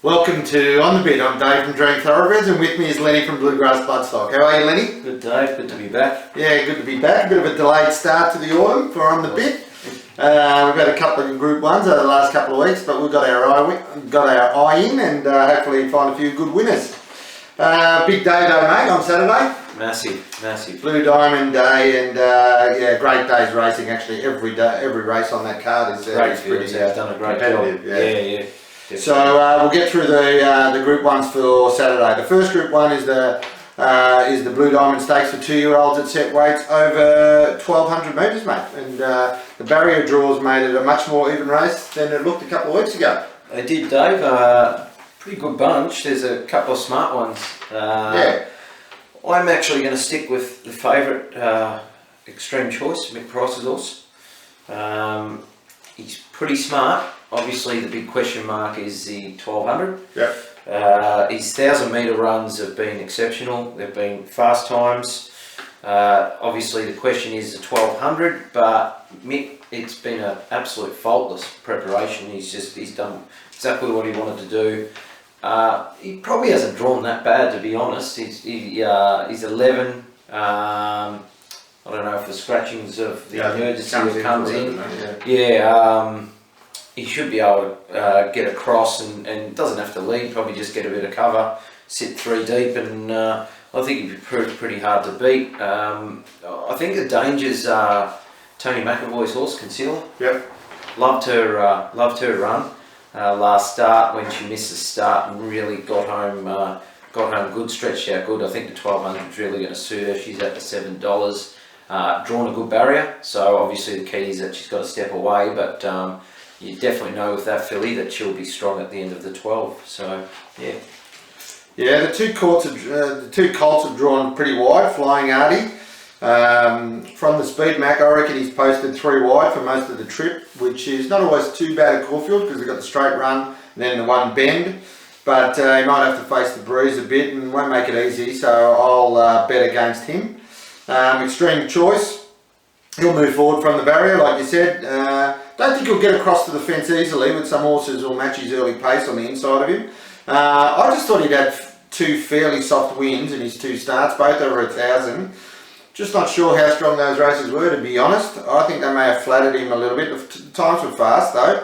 Welcome to On the Bit. I'm Dave from Dream Thoroughbreds, and with me is Lenny from Bluegrass Bloodstock. How are you, Lenny? Good, Dave. Good to be back. Yeah, good to be back. A bit of a delayed start to the autumn for On the Bit. We've had a couple of Group 1s over the last couple of weeks, but we've got our eye in and hopefully find a few good winners. Big day though, mate, on Saturday. Massive. Blue Diamond Day, and yeah, great day's racing. Actually, every race on that card is pretty done a great job. Yeah. So we'll get through the Group 1s for Saturday. The first Group 1 is the Blue Diamond Stakes for 2-year-olds at set weights over 1,200 metres, mate. And the barrier draws made it a much more even race than it looked a couple of weeks ago. They did, Dave. Pretty good bunch. There's a couple of smart ones. Yeah. I'm actually going to stick with the favourite, Extreme Choice, Mick Price's horse. He's pretty smart. Obviously, the big question mark is the 1,200. Yep. His 1,000-metre runs have been exceptional. They've been fast times. Obviously, the question is the 1,200, but Mick, it's been an absolute faultless preparation. He's done exactly what he wanted to do. He probably hasn't drawn that bad, to be honest. He's 11. I don't know if the scratchings of the emergency comes in. He should be able to get across and doesn't have to lead, probably just get a bit of cover, sit 3 deep, and I think he'd be proved pretty hard to beat. I think the dangers are Tony McAvoy's horse, Concealer. Yep. Loved her run last start when she missed the start and really got home good, stretched out good. I think the 1,200 is really going to suit her. She's at the $7. Drawn a good barrier, so obviously the key is that she's got to step away, but you definitely know with that filly that she'll be strong at the end of the 12. So yeah. Yeah, the two colts have drawn pretty wide. Flying Artie from the speed Mac, I reckon he's posted 3 wide for most of the trip, which is not always too bad at Caulfield because they've got the straight run and then the one bend. But he might have to face the breeze a bit and won't make it easy, so I'll bet against him. Extreme Choice, he'll move forward from the barrier, like you said. Don't think he'll get across to the fence easily, with some horses who'll match his early pace on the inside of him. I just thought he'd had 2 fairly soft wins in his 2 starts, both over 1,000. Just not sure how strong those races were, to be honest. I think they may have flattered him a little bit. The times were fast though.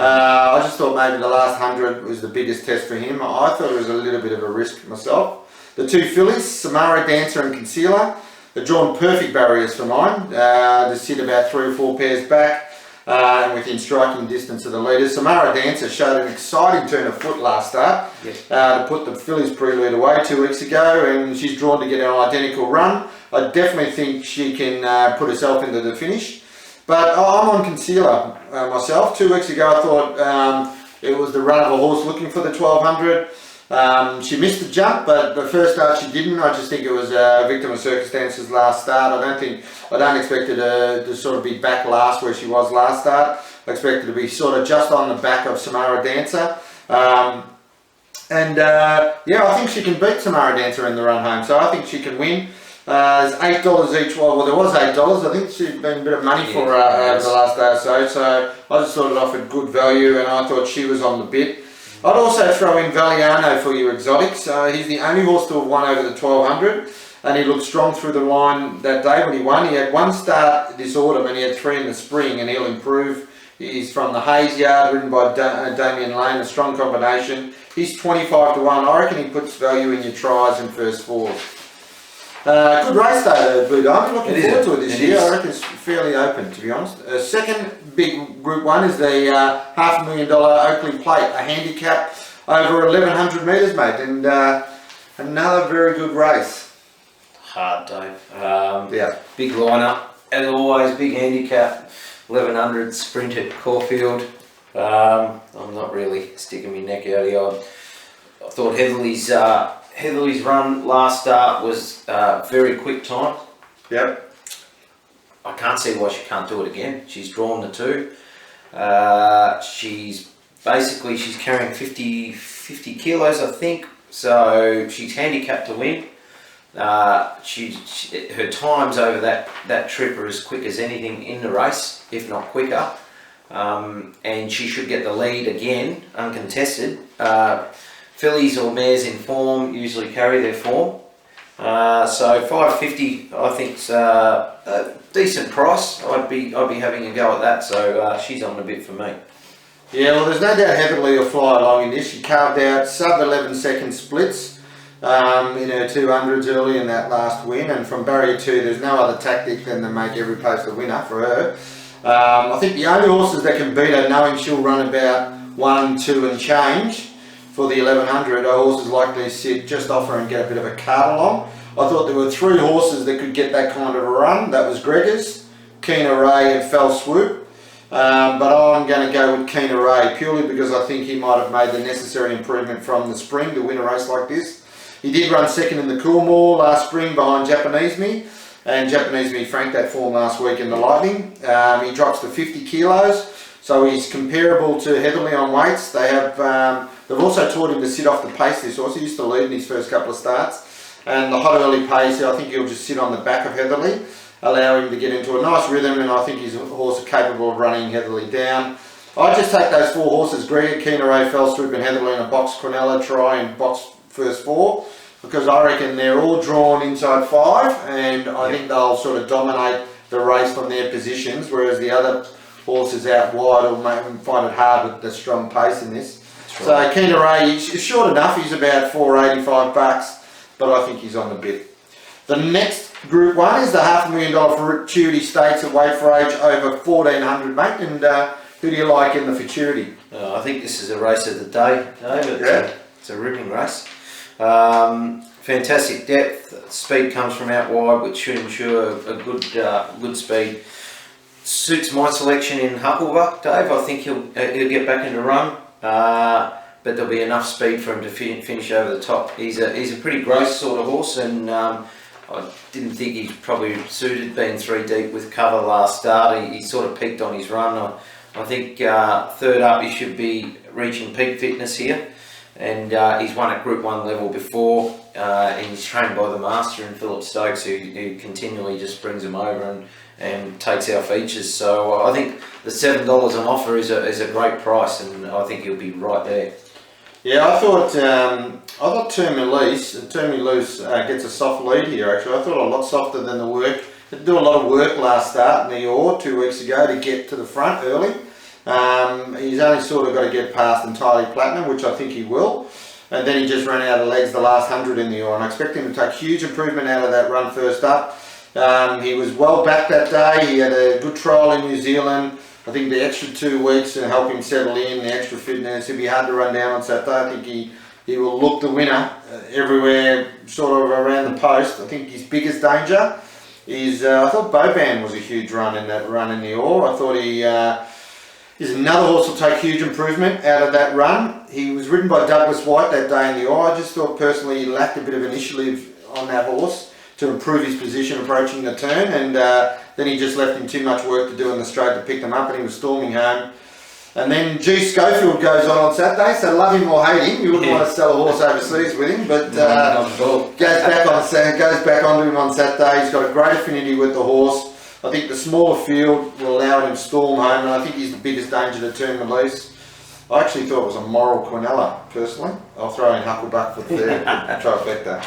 I just thought maybe the last 100 was the biggest test for him. I thought it was a little bit of a risk myself. The 2 fillies, Samara Dancer and Concealer, they've drawn perfect barriers for mine. They sit about 3 or 4 pairs back and within striking distance of the leaders. Samara Dancer showed an exciting turn of foot last start to put the fillies prelude away 2 weeks ago, and she's drawn to get an identical run. I definitely think she can put herself into the finish. But I'm on Concealer myself. 2 weeks ago I thought it was the run of a horse looking for the 1,200. She missed the jump, but the first start she didn't. I just think it was a victim of circumstances last start. I don't expect her to sort of be back last where she was last start. I expect her to be sort of just on the back of Samara Dancer. Yeah, I think she can beat Samara Dancer in the run home, so I think she can win. There's $8 each. Well, there was $8. I think she's been a bit of money for her over the last day or so. So I just thought it offered good value, and I thought she was on the bit. I'd also throw in Valiano for your exotics. He's the only horse to have won over the 1,200, and he looked strong through the line that day when he won. He had 1 start this autumn and he had 3 in the spring, and he'll improve. He's from the Hayes Yard, ridden by Damien Lane, a strong combination. He's 25 to 1. I reckon he puts value in your tries and first 4s. Good race though, the Blue Diamond. Looking forward to it this year. I reckon it's fairly open, to be honest. Second big Group 1 is the $500,000 Oakley Plate, a handicap over 1,100 metres, mate, and another very good race. Hard, Dave. Yeah. Big lineup, as always. Big handicap, 1,100 sprint at Caulfield. I'm not really sticking my neck out here. I thought Heatherly's run last start was very quick time. Yep. I can't see why she can't do it again. She's drawn the 2. She's carrying 50 kilos, I think. So she's handicapped to win. Her times over that trip are as quick as anything in the race, if not quicker. and she should get the lead again, uncontested. Fillies or mares in form usually carry their form. So $5.50 I think's a decent price. I'd be having a go at that. So she's on a bit for me. Yeah, well, there's no doubt Heatherly will fly along in this. She carved out sub 11 second splits in her 200s early in that last win, and from barrier 2 there's no other tactic than to make every post a winner for her. I think the only horses that can beat her, knowing she'll run about 1, 2 and change for the 1100, are horses likely to sit just off her and get a bit of a cart along. I thought there were 3 horses that could get that kind of a run. That was Gregor's, Keener Ray and Fell Swoop. But I'm going to go with Keener Ray purely because I think he might have made the necessary improvement from the spring to win a race like this. He did run second in the Coolmore last spring behind Japanese Me, and Japanese Me franked that form last week in the Lightning. He drops to 50 kilos, so he's comparable to Heatherly on weights. They've also taught him to sit off the pace, this horse. He used to lead in his first couple of starts, and the hot early pace, I think he'll just sit on the back of Heatherly, allow him to get into a nice rhythm, and I think his horse is capable of running Heatherly down. I just take those 4 horses, Gregor, Keener Ray, Fell Swoop and Heatherly, in a box Quinella, try and box first 4, because I reckon they're all drawn inside 5, and I think they'll sort of dominate the race from their positions, whereas the other horses out wide will find it hard with the strong pace in this. Right. So Keener Ray, he's short enough, he's about $485, but I think he's on the bit. The next Group 1 is the $500,000 Futurity Stakes at weight for age over 1400, mate. And who do you like in the Futurity? I think this is a race of the day, Dave. It's a ripping race. Fantastic depth. Speed comes from out wide, which should ensure a good speed. Suits my selection in Hucklebuck, Dave. I think he'll get back into run, but there'll be enough speed for him to finish over the top. He's a pretty gross sort of horse, and I didn't think he's probably suited being 3 deep with cover last start. He sort of peaked on his run. I think third up he should be reaching peak fitness here, and he's won at Group 1 level before, and he's trained by the master in Philip Stokes, who continually just brings him over and takes our features. So I think the $7 on offer is a great price, and I think he'll be right there. Yeah, I thought Termilise gets a soft lead here actually. I thought a lot softer than the work. He had to do a lot of work last start in the Ore 2 weeks ago to get to the front early. He's only sort of got to get past Entirely Platinum, which I think he will. And then he just ran out of legs the last 100 in the Ore, and I expect him to take huge improvement out of that run first up. He was well back that day. He had a good trial in New Zealand. I think the extra 2 weeks to help him settle in, the extra fitness, it'll be hard to run down on Saturday. I think he will look the winner everywhere, sort of around the post. I think his biggest danger is, I thought Boban was a huge run in that run in the Ore. I thought he's another horse will take huge improvement out of that run. He was ridden by Douglas White that day in the Ore. I just thought personally he lacked a bit of initiative on that horse to improve his position approaching the turn, and then he just left him too much work to do in the straight to pick them up, and he was storming home. And then G. Schofield goes on Saturday, so love him or hate him, you wouldn't want to sell a horse overseas with him, but goes back onto him on Saturday. He's got a great affinity with the horse. I think the smaller field will allow him to storm home, and I think he's the biggest danger to Termilise. I actually thought it was a moral Quinella, personally. I'll throw in Hucklebuck for third, trifecta.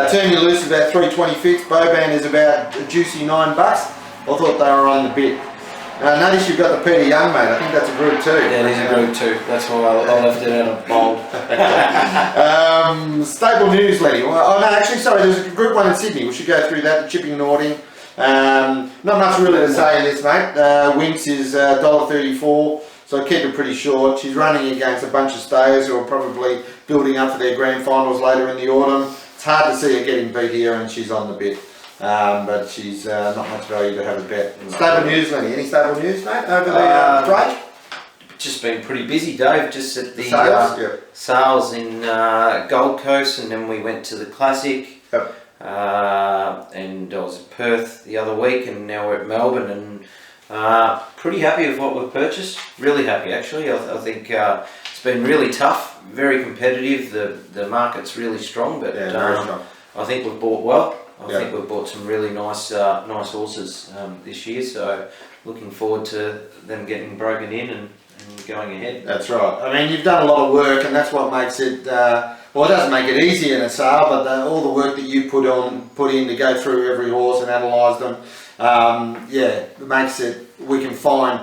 Termilise is about 320 fixed. Boban is about a juicy $9. I thought they were on the bit. Notice you've got the Peter Young, mate. I think that's a Group 2. Yeah, it is a Group 2. That's why I left it out of bold. Stable news, Lenny. Well, no, actually, sorry, there's a Group 1 in Sydney. We should go through that. Chipping Nording. Not much really to say in this, mate. Winks is $1.34. So keep it pretty short. She's running against a bunch of stayers who are probably building up for their grand finals later in the autumn. It's hard to see her getting beat here, and she's on the bit. But she's not much value to have a bet. Stable news, Lenny. Any stable news, mate, over the break? Just been pretty busy, Dave. Just at the sales in Gold Coast, and then we went to the Classic. Yep. And I was at Perth the other week, and now we're at Melbourne, and pretty happy with what we've purchased. Really happy, actually. I think it's been really tough, very competitive. The market's really strong, but very strong. I think we've bought well. I think we've bought some really nice horses this year, so looking forward to them getting broken in and going ahead. That's right. I mean, you've done a lot of work, and that's what makes it. Well, it doesn't make it easy in a sale, but all the work that you put in to go through every horse and analyse them, it makes it. We can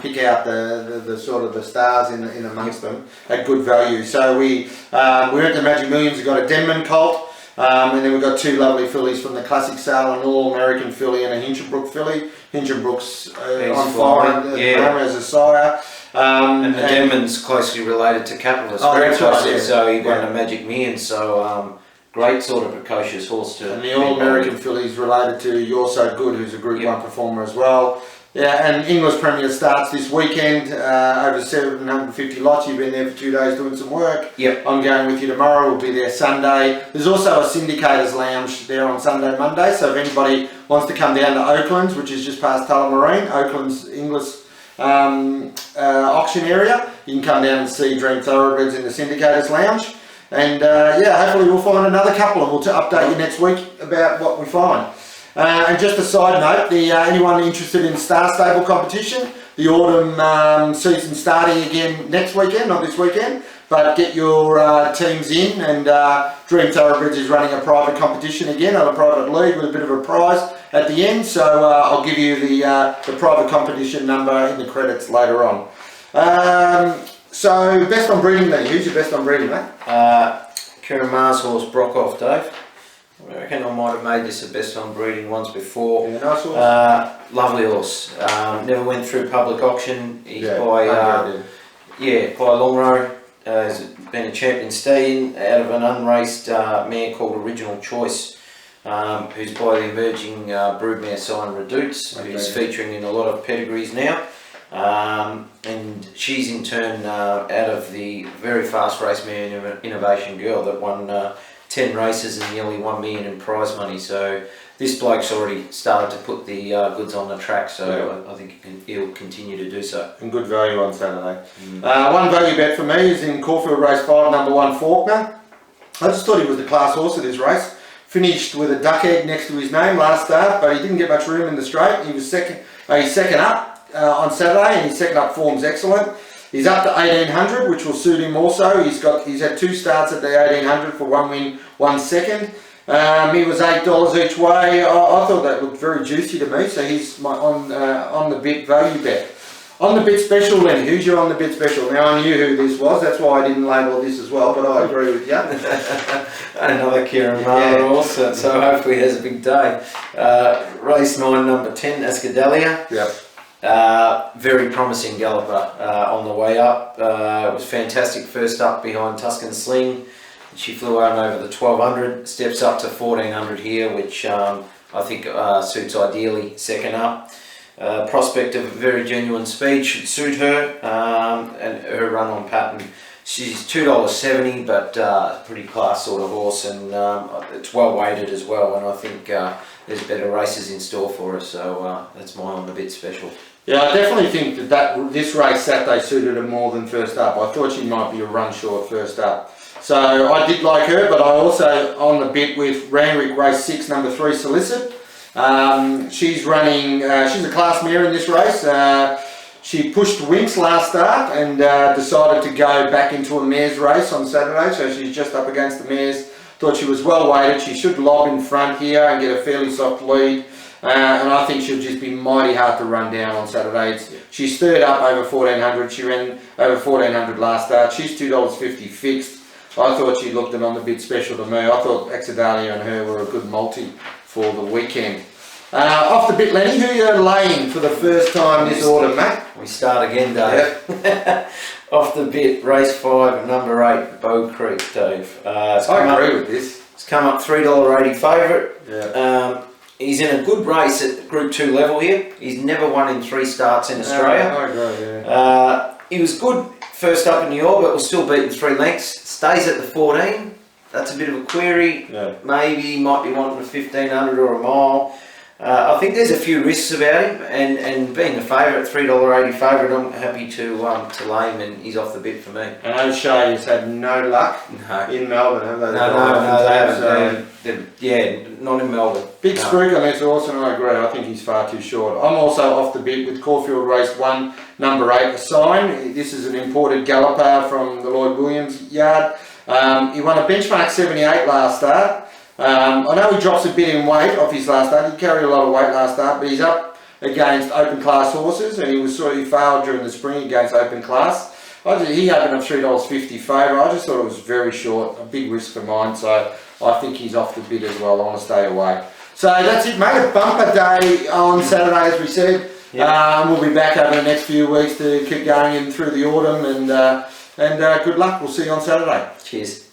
pick out the sort of the stars in amongst them at good value. So we went to Magic Millions. We got a Denman colt, and then we've got two lovely fillies from the classic sale, an All-American filly and a Hinchinbrook filly. Hinchinbrook's on fire as a sire. And the Denman's closely related to Capitalist, very closely, so he won a Magic Million, so great sort of precocious horse to. And the All-American filly's related to You're So Good, who's a Group 1 performer as well. Yeah, and English Premier starts this weekend, over 750 lots. You've been there for 2 days doing some work. Yep. I'm going with you tomorrow. We'll be there Sunday. There's also a Syndicators Lounge there on Sunday, Monday, so if anybody wants to come down to Oakland's, which is just past Tullamarine, Oakland's English auction area, you can come down and see Dream Thoroughbreds in the Syndicators Lounge. And hopefully we'll find another couple, and we'll update you next week about what we find. And just a side note, anyone interested in Star Stable competition, the autumn season starting again next weekend, not this weekend, but get your teams in, and Dream Thoroughbreds is running a private competition again on a private league with a bit of a prize at the end, so I'll give you the private competition number in the credits later on. So best on breeding then, who's your best on breeding, mate? Kieran Ma's horse, Brockhoff, Dave. I reckon I might have made this a best on breeding once before. Yeah, nice horse. Lovely horse. Never went through public auction. He's by Longrow. He's been a champion stallion out of an unraced mare called Original Choice, who's by the emerging broodmare sign Redouts, who's featuring in a lot of pedigrees now. And she's in turn out of the very fast race mare Innovation Girl that won 10 races and nearly 1 million in prize money. So this bloke's already started to put the goods on the track, so I think he'll continue to do so. And good value on Saturday. One value bet for me is in Caulfield Race 5, number 1 Faulkner. I just thought he was the class horse of this race. Finished with a duck egg next to his name last start, but he didn't get much room in the straight. He was he's second up on Saturday, and his second up form's excellent. He's up to 1800, which will suit him also. He's had 2 starts at the 1800 for 1 win, 1 second. He was $8 each way. I thought that looked very juicy to me, so he's my on the bit value bet. On the bit special then, who's your on the bit special? Now I knew who this was, that's why I didn't label this as well, but I agree with you. Another Kieran Ma horse, so hopefully he has a big day. Race 9, number 10, Ascadelia. Yep. Very promising galloper on the way up. It was fantastic first up behind Tuscan Sling. She flew on over the 1200, steps up to 1400 here, which I think suits ideally second up. Prospect of very genuine speed should suit her, and her run on pattern. She's $2.70, but pretty class sort of horse, and it's well weighted as well, and I think there's better races in store for her, so that's my on the bit special. Yeah, I definitely think that this race Saturday suited her more than first up. I thought she might be a run short first up. So I did like her, but I also on the bit with Randwick Race 6, number 3 Solicit. She's running, she's a class mare in this race. She pushed Winks last start and decided to go back into a mare's race on Saturday, so she's just up against the mares. Thought she was well weighted. She should lob in front here and get a fairly soft lead. And I think she'll just be mighty hard to run down on Saturday. She's third up over 1400. She ran over 1400 last start. She's $2.50 fixed. I thought she looked on the bid special to me. I thought Exodalia and her were a good multi for the weekend. Off the bit, Lenny, who are you laying for the first time this autumn, mate? We start again, Dave. Yep. Off the bit, race 5, number 8, Bow Creek, Dave. I agree with this. It's come up $3.80 favourite. Yeah. He's in a good race at Group 2 level here. He's never won in 3 starts in Australia. I agree, yeah. He was good first up in New York, but was still beaten 3 lengths. Stays at the 14. That's a bit of a query. Yeah. Maybe might be wanting a 1500 or a mile. I think there's a few risks about him, and being a favourite, $3.80 favourite, I'm happy to lay him, and he's off the bit for me. And O'Shea has had no luck in Melbourne, have they? No, they haven't. Yeah, not in Melbourne. Big spruik on this horse, and I agree. I think he's far too short. I'm also off the bit with Caulfield Race 1, number 8, A Sign. This is an imported galloper from the Lloyd Williams yard. He won a benchmark 78 last start. I know he drops a bit in weight off his last start. He carried a lot of weight last start, but he's up against open class horses, and he failed during the spring against open class. He opened up $3.50 favourite. I just thought it was very short, a big risk for mine, so I think he's off the bid as well. I want to stay away. So that's it, mate. A bumper day on Saturday, as we said. Yep. We'll be back over the next few weeks to keep going in through the autumn, and good luck. We'll see you on Saturday. Cheers.